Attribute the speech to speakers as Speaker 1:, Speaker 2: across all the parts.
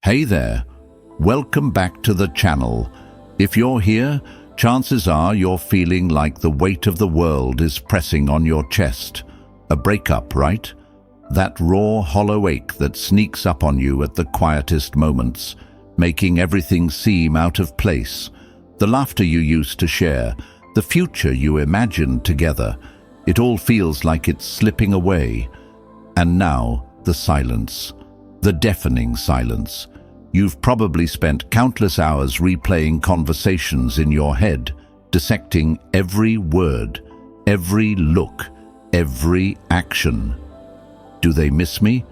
Speaker 1: Hey there, welcome back to the channel. If you're here, chances are you're feeling like the weight of the world is pressing on your chest. A breakup, right? That raw, hollow ache that sneaks up on you at the quietest moments, making everything seem out of place. The laughter you used to share, the future you imagined together, it all feels like it's slipping away. And now, the silence. The deafening silence. You've probably spent countless hours replaying conversations in your head, dissecting every word, every look, every action. Do they miss me?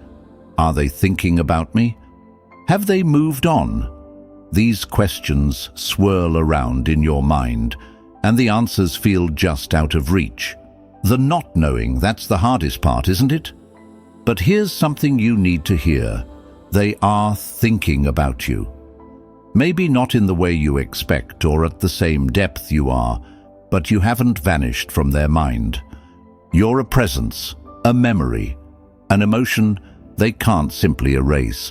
Speaker 1: Are they thinking about me? Have they moved on? These questions swirl around in your mind, and the answers feel just out of reach. The not knowing, that's the hardest part, isn't it? But here's something you need to hear. They are thinking about you. Maybe not in the way you expect or at the same depth you are, but you haven't vanished from their mind. You're a presence, a memory, an emotion they can't simply erase.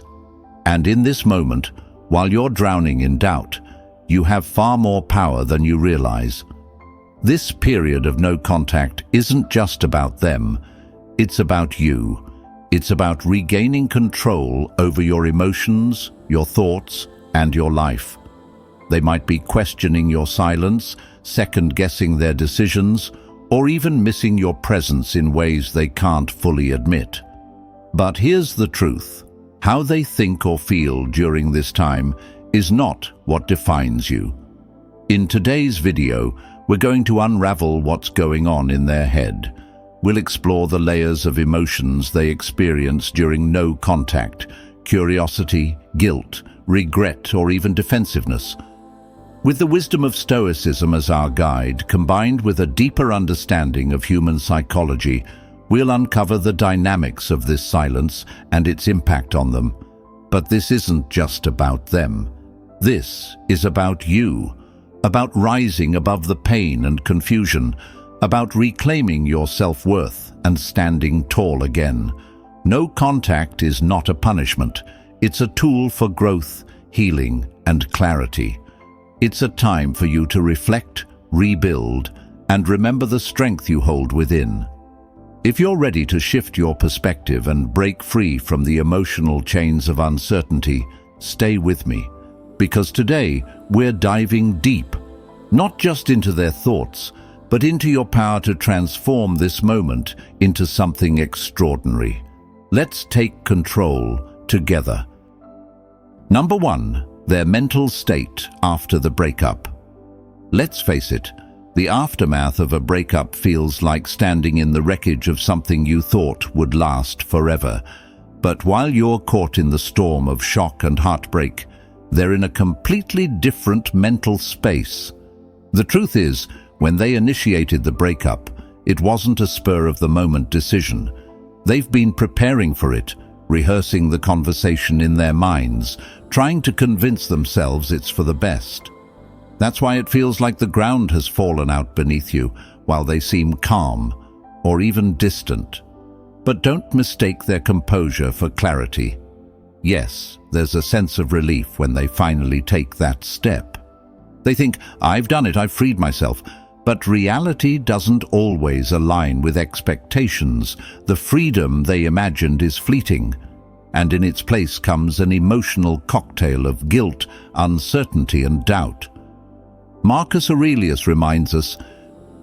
Speaker 1: And in this moment, while you're drowning in doubt, you have far more power than you realize. This period of no contact isn't just about them, it's about you. It's about regaining control over your emotions, your thoughts, and your life. They might be questioning your silence, second-guessing their decisions, or even missing your presence in ways they can't fully admit. But here's the truth. How they think or feel during this time is not what defines you. In today's video, we're going to unravel what's going on in their head. We'll explore the layers of emotions they experience during no contact: curiosity, guilt, regret, or even defensiveness. With the wisdom of Stoicism as our guide, combined with a deeper understanding of human psychology, we'll uncover the dynamics of this silence and its impact on them. But this isn't just about them. This is about you, about rising above the pain and confusion, about reclaiming your self-worth and standing tall again. No contact is not a punishment. It's a tool for growth, healing, and clarity. It's a time for you to reflect, rebuild, and remember the strength you hold within. If you're ready to shift your perspective and break free from the emotional chains of uncertainty, stay with me, because today we're diving deep, not just into their thoughts, but into your power to transform this moment into something extraordinary. Let's take control together. Number 1, their mental state after the breakup. Let's face it, the aftermath of a breakup feels like standing in the wreckage of something you thought would last forever. But while you're caught in the storm of shock and heartbreak, they're in a completely different mental space. The truth is, when they initiated the breakup, it wasn't a spur-of-the-moment decision. They've been preparing for it, rehearsing the conversation in their minds, trying to convince themselves it's for the best. That's why it feels like the ground has fallen out beneath you, while they seem calm, or even distant. But don't mistake their composure for clarity. Yes, there's a sense of relief when they finally take that step. They think, I've done it, I've freed myself. But reality doesn't always align with expectations. The freedom they imagined is fleeting, and in its place comes an emotional cocktail of guilt, uncertainty, and doubt. Marcus Aurelius reminds us,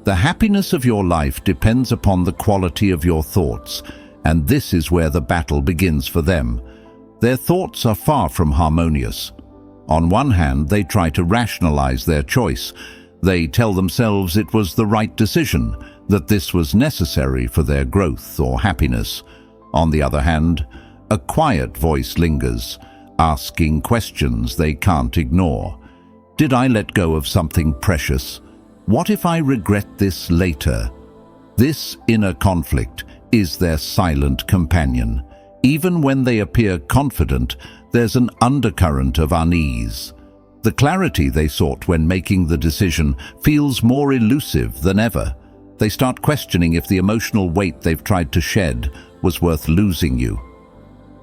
Speaker 1: the happiness of your life depends upon the quality of your thoughts, and this is where the battle begins for them. Their thoughts are far from harmonious. On one hand, they try to rationalize their choice. They tell themselves it was the right decision, that this was necessary for their growth or happiness. On the other hand, a quiet voice lingers, asking questions they can't ignore. Did I let go of something precious? What if I regret this later? This inner conflict is their silent companion. Even when they appear confident, there's an undercurrent of unease. The clarity they sought when making the decision feels more elusive than ever. They start questioning if the emotional weight they've tried to shed was worth losing you.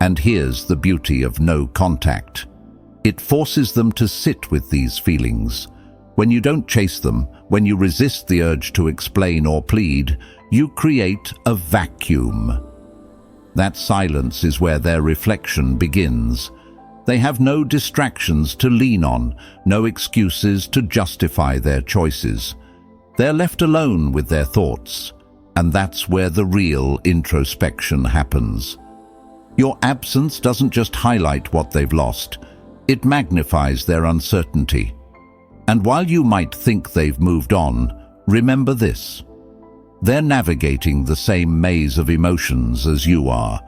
Speaker 1: And here's the beauty of no contact. It forces them to sit with these feelings. When you don't chase them, when you resist the urge to explain or plead, you create a vacuum. That silence is where their reflection begins. They have no distractions to lean on, no excuses to justify their choices. They're left alone with their thoughts, and that's where the real introspection happens. Your absence doesn't just highlight what they've lost, it magnifies their uncertainty. And while you might think they've moved on, remember this. They're navigating the same maze of emotions as you are.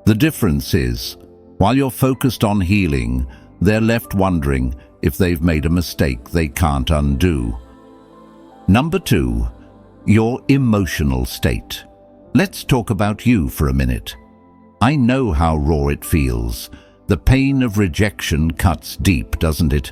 Speaker 1: The difference is, while you're focused on healing, they're left wondering if they've made a mistake they can't undo. Number 2, your emotional state. Let's talk about you for a minute. I know how raw it feels. The pain of rejection cuts deep, doesn't it?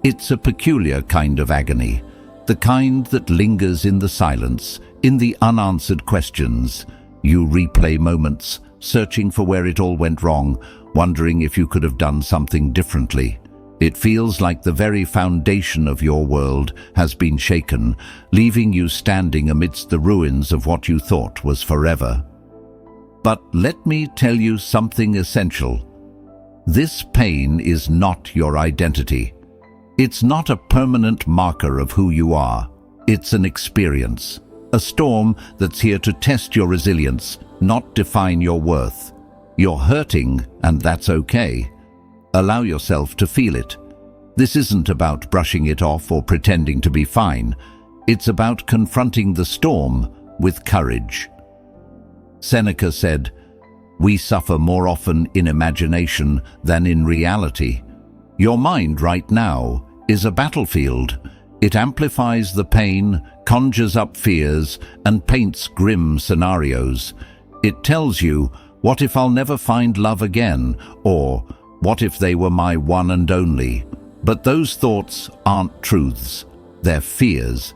Speaker 1: It's a peculiar kind of agony, the kind that lingers in the silence, in the unanswered questions. You replay moments, searching for where it all went wrong, wondering if you could have done something differently. It feels like the very foundation of your world has been shaken, leaving you standing amidst the ruins of what you thought was forever. But let me tell you something essential. This pain is not your identity. It's not a permanent marker of who you are. It's an experience, a storm that's here to test your resilience, not define your worth. You're hurting, and that's okay. Allow yourself to feel it. This isn't about brushing it off or pretending to be fine. It's about confronting the storm with courage. Seneca said, "We suffer more often in imagination than in reality." Your mind right now is a battlefield. It amplifies the pain, conjures up fears, and paints grim scenarios. It tells you, what if I'll never find love again? Or, what if they were my one and only? But those thoughts aren't truths, they're fears.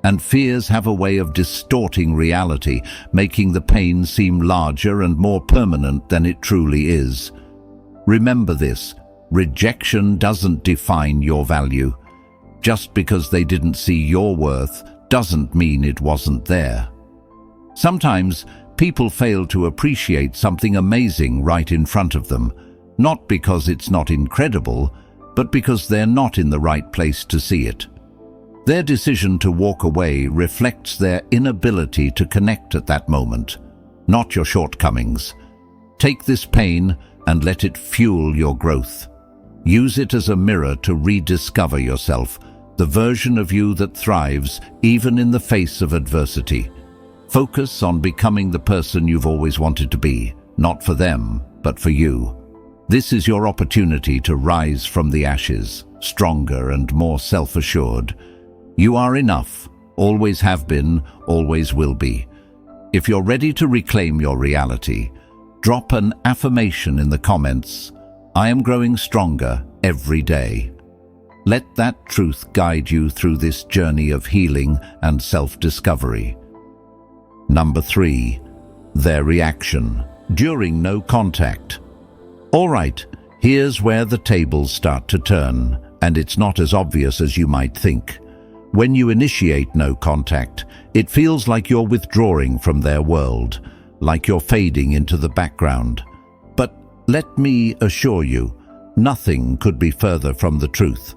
Speaker 1: And fears have a way of distorting reality, making the pain seem larger and more permanent than it truly is. Remember this, rejection doesn't define your value. Just because they didn't see your worth doesn't mean it wasn't there. Sometimes people fail to appreciate something amazing right in front of them, not because it's not incredible, but because they're not in the right place to see it. Their decision to walk away reflects their inability to connect at that moment, not your shortcomings. Take this pain and let it fuel your growth. Use it as a mirror to rediscover yourself, the version of you that thrives even in the face of adversity. Focus on becoming the person you've always wanted to be, not for them, but for you. This is your opportunity to rise from the ashes, stronger and more self-assured. You are enough, always have been, always will be. If you're ready to reclaim your reality, drop an affirmation in the comments. I am growing stronger every day. Let that truth guide you through this journey of healing and self-discovery. Number 3, their reaction during no contact. All right, here's where the tables start to turn, and it's not as obvious as you might think. When you initiate no contact, it feels like you're withdrawing from their world, like you're fading into the background. But let me assure you, nothing could be further from the truth.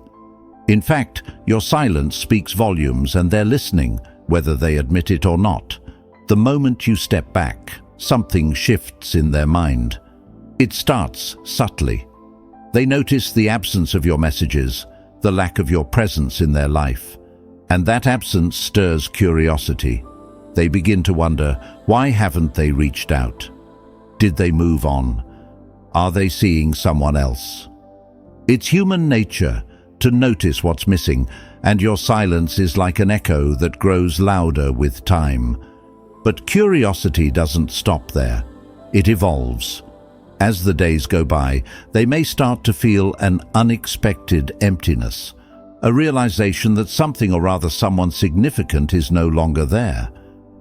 Speaker 1: In fact, your silence speaks volumes, and they're listening, whether they admit it or not. The moment you step back, something shifts in their mind. It starts subtly. They notice the absence of your messages, the lack of your presence in their life. And that absence stirs curiosity. They begin to wonder, why haven't they reached out? Did they move on? Are they seeing someone else? It's human nature to notice what's missing, and your silence is like an echo that grows louder with time. But curiosity doesn't stop there. It evolves. As the days go by, they may start to feel an unexpected emptiness, a realization that something, or rather someone significant, is no longer there.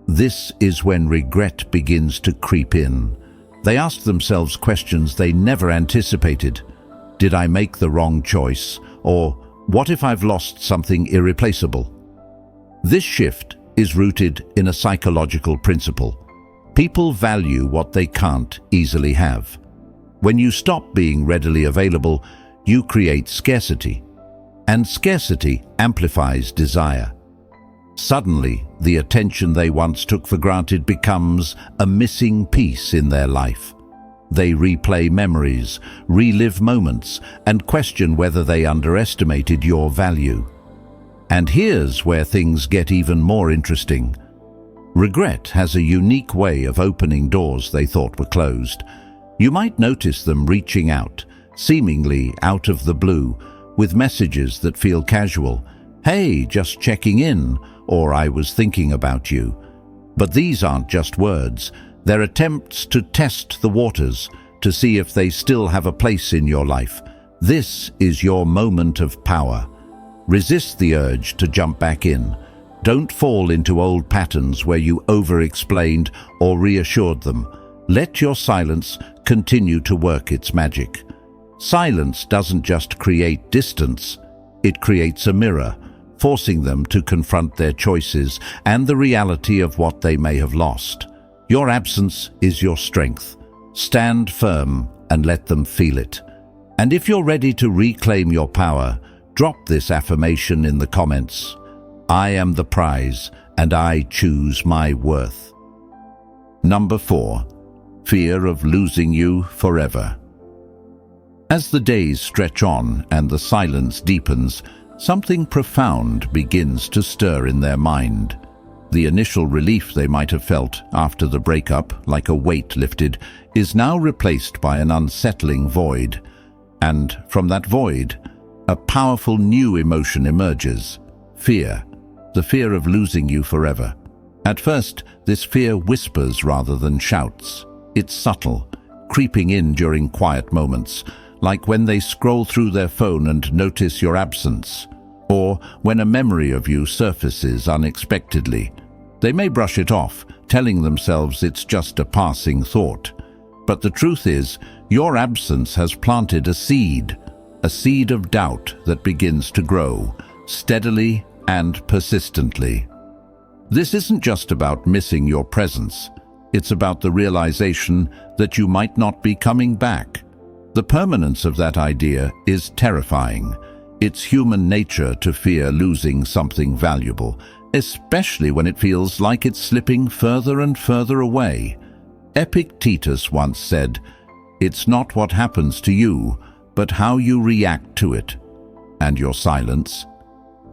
Speaker 1: This is when regret begins to creep in. They ask themselves questions they never anticipated. Did I make the wrong choice? Or what if I've lost something irreplaceable? This shift is rooted in a psychological principle. People value what they can't easily have. When you stop being readily available, you create scarcity, and scarcity amplifies desire. Suddenly, the attention they once took for granted becomes a missing piece in their life. They replay memories, relive moments, and question whether they underestimated your value. And here's where things get even more interesting. Regret has a unique way of opening doors they thought were closed. You might notice them reaching out, seemingly out of the blue, with messages that feel casual. Hey, just checking in, or I was thinking about you. But these aren't just words. They're attempts to test the waters, to see if they still have a place in your life. This is your moment of power. Resist the urge to jump back in. Don't fall into old patterns where you over-explained or reassured them. Let your silence continue to work its magic. Silence doesn't just create distance, it creates a mirror, forcing them to confront their choices and the reality of what they may have lost. Your absence is your strength. Stand firm and let them feel it. And if you're ready to reclaim your power, drop this affirmation in the comments. I am the prize, and I choose my worth. Number 4. Fear of losing you forever. As the days stretch on and the silence deepens, something profound begins to stir in their mind. The initial relief they might have felt after the breakup, like a weight lifted, is now replaced by an unsettling void. And from that void, a powerful new emotion emerges: fear. The fear of losing you forever. At first, this fear whispers rather than shouts. It's subtle, creeping in during quiet moments, like when they scroll through their phone and notice your absence, or when a memory of you surfaces unexpectedly. They may brush it off, telling themselves it's just a passing thought. But the truth is, your absence has planted a seed of doubt that begins to grow, steadily and persistently. This isn't just about missing your presence. It's about the realization that you might not be coming back. The permanence of that idea is terrifying. It's human nature to fear losing something valuable, especially when it feels like it's slipping further and further away. Epictetus once said, "It's not what happens to you, but how you react to it." And your silence?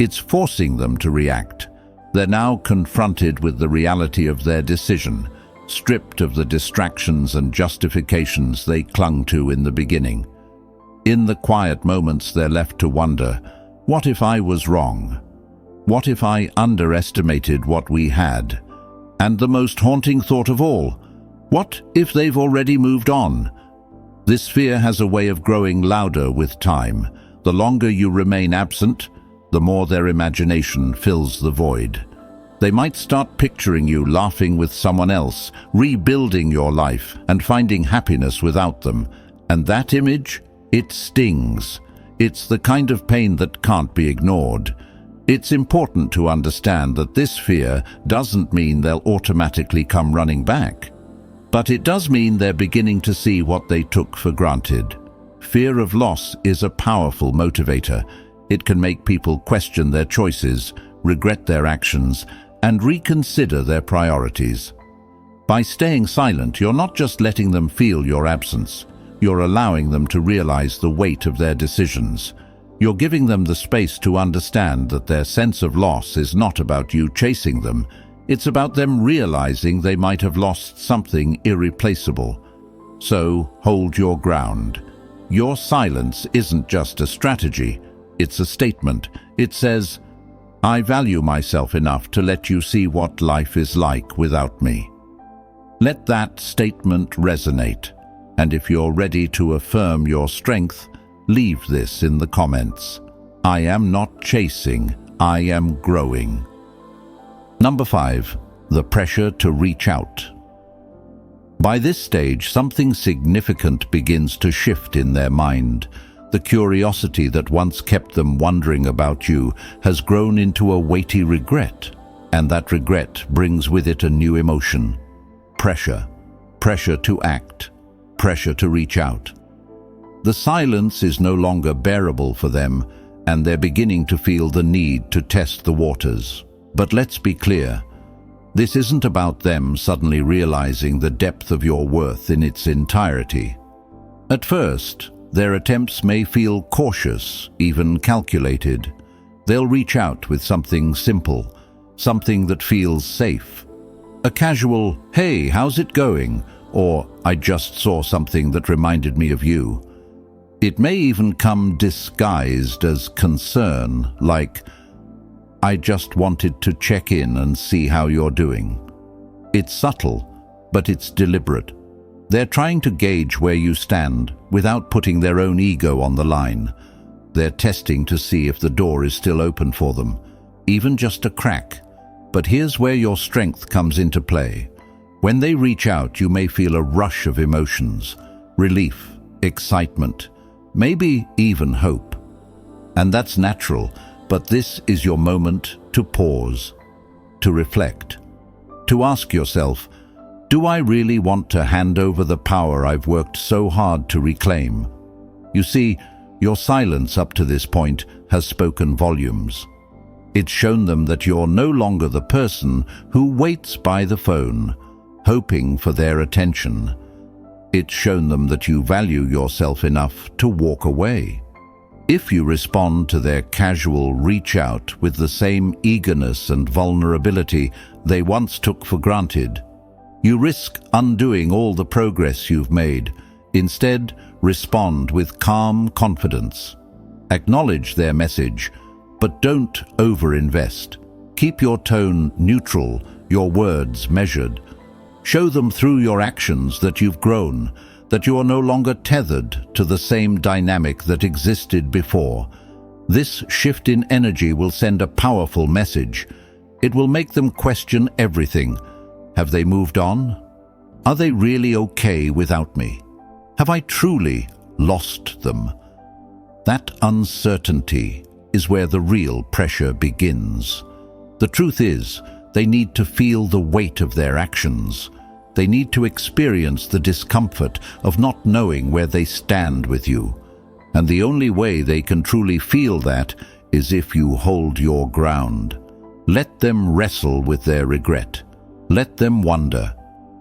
Speaker 1: It's forcing them to react. They're now confronted with the reality of their decision, stripped of the distractions and justifications they clung to in the beginning. In the quiet moments, they're left to wonder, what if I was wrong? What if I underestimated what we had? And the most haunting thought of all, what if they've already moved on? This fear has a way of growing louder with time. The longer you remain absent, the more their imagination fills the void. They might start picturing you laughing with someone else, rebuilding your life, and finding happiness without them. And that image, it stings. It's the kind of pain that can't be ignored. It's important to understand that this fear doesn't mean they'll automatically come running back. But it does mean they're beginning to see what they took for granted. Fear of loss is a powerful motivator. It can make people question their choices, regret their actions, and reconsider their priorities. By staying silent, you're not just letting them feel your absence. You're allowing them to realize the weight of their decisions. You're giving them the space to understand that their sense of loss is not about you chasing them. It's about them realizing they might have lost something irreplaceable. So, hold your ground. Your silence isn't just a strategy. It's a statement. It says, I value myself enough to let you see what life is like without me. Let that statement resonate. And if you're ready to affirm your strength, leave this in the comments. I am not chasing, I am growing. Number 5, the pressure to reach out. By this stage, something significant begins to shift in their mind. The curiosity that once kept them wondering about you has grown into a weighty regret, and that regret brings with it a new emotion: pressure. Pressure to act, pressure to reach out. The silence is no longer bearable for them, and they're beginning to feel the need to test the waters. But let's be clear, this isn't about them suddenly realizing the depth of your worth in its entirety. At first, their attempts may feel cautious, even calculated. They'll reach out with something simple, something that feels safe. A casual, "Hey, how's it going?" or "I just saw something that reminded me of you." It may even come disguised as concern, like, "I just wanted to check in and see how you're doing." It's subtle, but it's deliberate. They're trying to gauge where you stand without putting their own ego on the line. They're testing to see if the door is still open for them, even just a crack. But here's where your strength comes into play. When they reach out, you may feel a rush of emotions: relief, excitement, maybe even hope. And that's natural, but this is your moment to pause, to reflect, to ask yourself, do I really want to hand over the power I've worked so hard to reclaim? You see, your silence up to this point has spoken volumes. It's shown them that you're no longer the person who waits by the phone, hoping for their attention. It's shown them that you value yourself enough to walk away. If you respond to their casual reach out with the same eagerness and vulnerability they once took for granted, you risk undoing all the progress you've made. Instead, respond with calm confidence. Acknowledge their message, but don't overinvest. Keep your tone neutral, your words measured. Show them through your actions that you've grown, that you are no longer tethered to the same dynamic that existed before. This shift in energy will send a powerful message. It will make them question everything. Have they moved on? Are they really okay without me? Have I truly lost them? That uncertainty is where the real pressure begins. The truth is, they need to feel the weight of their actions. They need to experience the discomfort of not knowing where they stand with you. And the only way they can truly feel that is if you hold your ground. Let them wrestle with their regret. Let them wonder.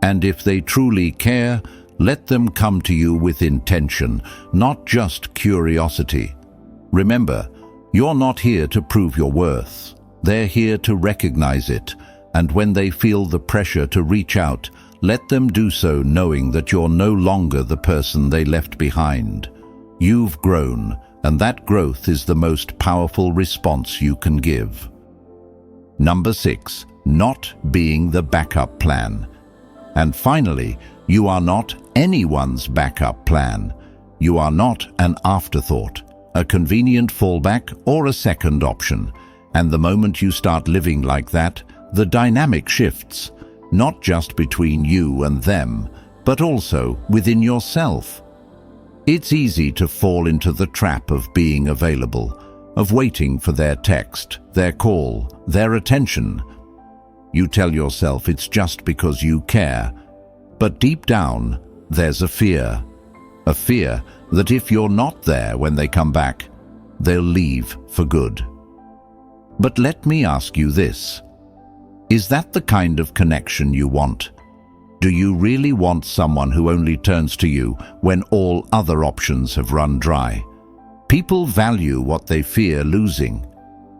Speaker 1: And if they truly care, let them come to you with intention, not just curiosity. Remember, you're not here to prove your worth. They're here to recognize it. And when they feel the pressure to reach out, let them do so knowing that you're no longer the person they left behind. You've grown, and that growth is the most powerful response you can give. Number 6, not being the backup plan. And finally, you are not anyone's backup plan. You are not an afterthought, a convenient fallback, or a second option. And the moment you start living like that, the dynamic shifts, not just between you and them, but also within yourself. It's easy to fall into the trap of being available, of waiting for their text, their call, their attention. You tell yourself it's just because you care, but deep down, there's a fear that if you're not there when they come back, they'll leave for good. But let me ask you this. Is that the kind of connection you want? Do you really want someone who only turns to you when all other options have run dry? People value what they fear losing.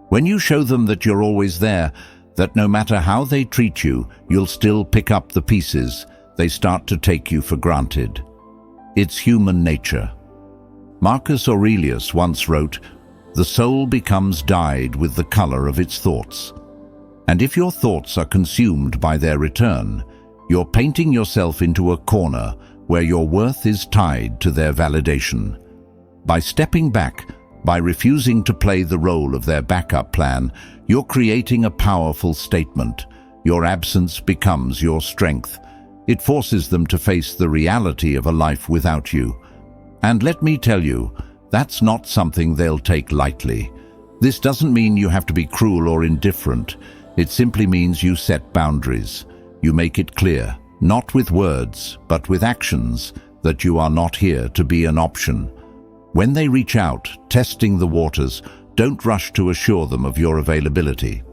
Speaker 1: When you show them that you're always there, that no matter how they treat you, you'll still pick up the pieces, they start to take you for granted. It's human nature. Marcus Aurelius once wrote, "The soul becomes dyed with the color of its thoughts." And if your thoughts are consumed by their return, you're painting yourself into a corner where your worth is tied to their validation. By stepping back, by refusing to play the role of their backup plan, you're creating a powerful statement. Your absence becomes your strength, It forces them to face the reality of a life without you. And let me tell you, that's not something they'll take lightly. This doesn't mean you have to be cruel or indifferent. It simply means you set boundaries. You make it clear, not with words, but with actions, that you are not here to be an option. When they reach out, testing the waters, don't rush to assure them of your availability.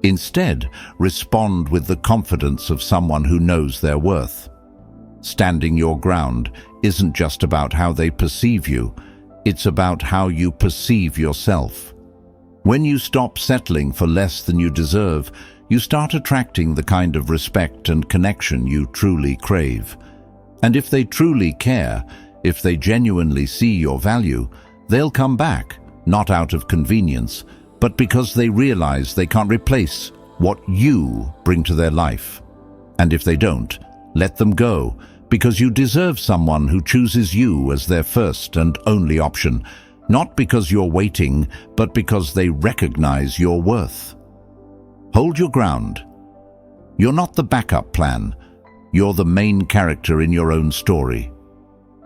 Speaker 1: Instead, respond with the confidence of someone who knows their worth. Standing your ground isn't just about how they perceive you, it's about how you perceive yourself. When you stop settling for less than you deserve, you start attracting the kind of respect and connection you truly crave. And if they truly care, if they genuinely see your value, they'll come back, not out of convenience, but because they realize they can't replace what you bring to their life. And if they don't, let them go, because you deserve someone who chooses you as their first and only option, not because you're waiting, but because they recognize your worth. Hold your ground. You're not the backup plan. You're the main character in your own story.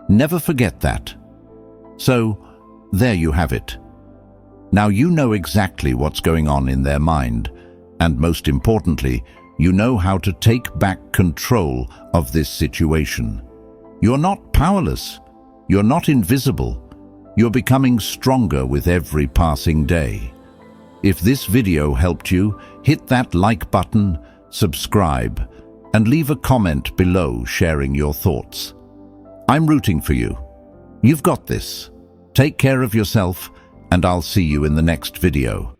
Speaker 1: Never forget that. So, there you have it. Now you know exactly what's going on in their mind, and most importantly, you know how to take back control of this situation. You're not powerless. You're not invisible. You're becoming stronger with every passing day. If this video helped you, hit that like button, subscribe, and leave a comment below sharing your thoughts. I'm rooting for you. You've got this. Take care of yourself, and I'll see you in the next video.